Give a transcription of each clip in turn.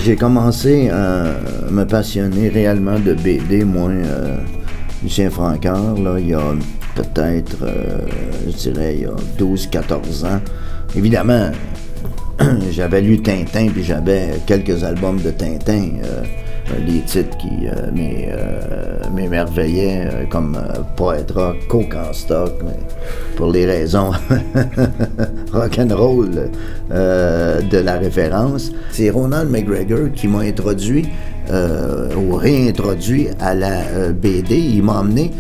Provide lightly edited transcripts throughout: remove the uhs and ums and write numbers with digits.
J'ai commencé à me passionner réellement de BD, moi, Lucien Francoeur, là, il y a peut-être, je dirais, il y a 12-14 ans. Évidemment, j'avais lu Tintin, puis j'avais quelques albums de Tintin, des titres qui m'émerveillaient, comme Poète Rock, Coke en stock, mais pour les raisons rock'n'roll de la référence. C'est Ronald McGregor qui m'a introduit ou réintroduit à la BD. Il m'a emmené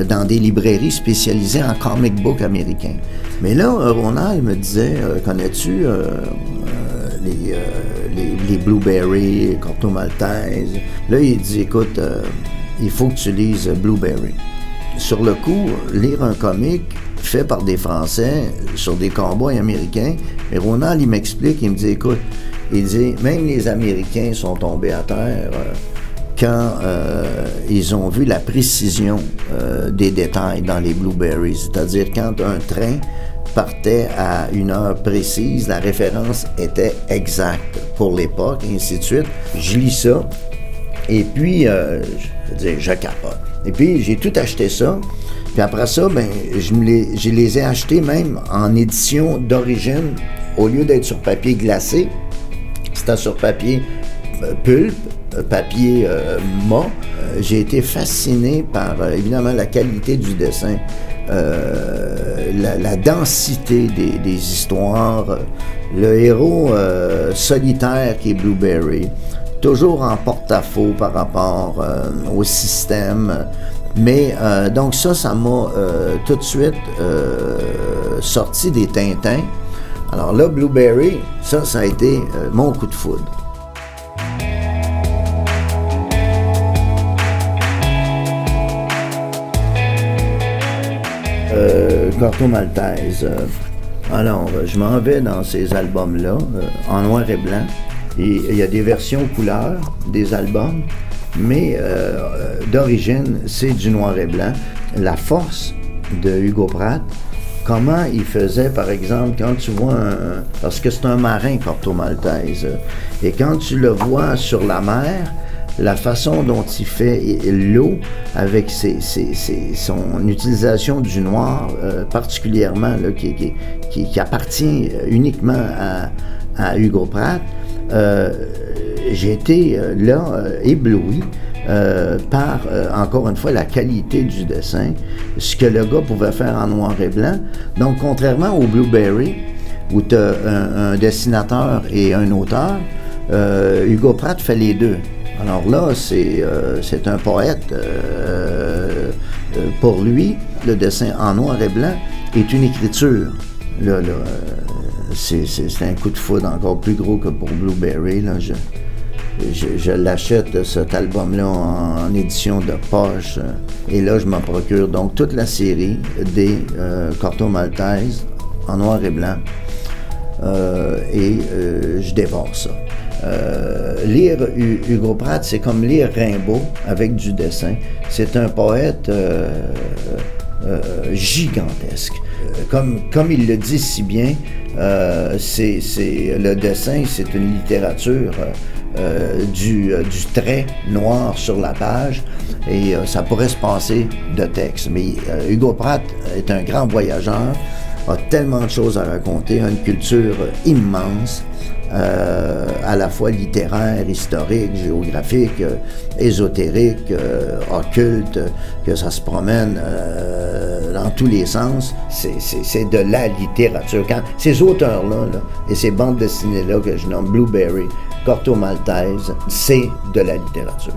dans des librairies spécialisées en comic book américain. Mais là, Ronald me disait, connais-tu les Blueberry, Corto Maltese? Là, il dit, écoute, il faut que tu lises Blueberry. Sur le coup, lire un comic fait par des Français sur des cowboys américains, et Ronald, il m'explique, il me dit, écoute, il dit, même les Américains sont tombés à terre quand ils ont vu la précision des détails dans les Blueberries. C'est-à-dire, quand un train partait à une heure précise, la référence était exacte pour l'époque, et ainsi de suite. Je lis ça, et puis, je capote. Et puis, j'ai tout acheté ça. Puis après ça, ben, je les ai achetés même en édition d'origine. Au lieu d'être sur papier glacé, c'était sur papier pulpe, papier mat. J'ai été fasciné par, évidemment, la qualité du dessin, la densité des histoires, le héros solitaire qui est Blueberry, toujours en porte-à-faux par rapport au système. Mais donc ça m'a tout de suite sorti des Tintins. Alors là, Blueberry, ça a été mon coup de foudre. Corto Maltese. Alors, je m'en vais dans ces albums-là, en noir et blanc. Et il y a des versions couleur des albums, mais d'origine, c'est du noir et blanc. La force de Hugo Pratt, comment il faisait, par exemple, quand tu vois parce que c'est un marin, Corto Maltese, et quand tu le vois sur la mer, la façon dont il fait l'eau, avec son utilisation du noir, particulièrement, là, qui appartient uniquement à Hugo Pratt, j'ai été là ébloui par, encore une fois, la qualité du dessin, ce que le gars pouvait faire en noir et blanc. Donc, contrairement au Blueberry, où tu as un dessinateur et un auteur, Hugo Pratt fait les deux. Alors là, c'est un poète. Pour lui, le dessin en noir et blanc est une écriture. Là, c'est un coup de foudre encore plus gros que pour Blueberry. Là. Je l'achète, cet album-là, en édition de poche. Et là, je m'en procure donc toute la série des Corto Maltese en noir et blanc. Je dévore ça. Lire Hugo Pratt, c'est comme lire Rimbaud avec du dessin. C'est un poète gigantesque. Comme il le dit si bien, le dessin, c'est une littérature du trait noir sur la page, et ça pourrait se passer de texte. Mais Hugo Pratt est un grand voyageur, a tellement de choses à raconter, a une culture immense, à la fois littéraire, historique, géographique, ésotérique, occulte, que ça se promène dans tous les sens. C'est de la littérature. Quand ces auteurs-là, et ces bandes dessinées-là que je nomme Blueberry, Corto Maltese, c'est de la littérature.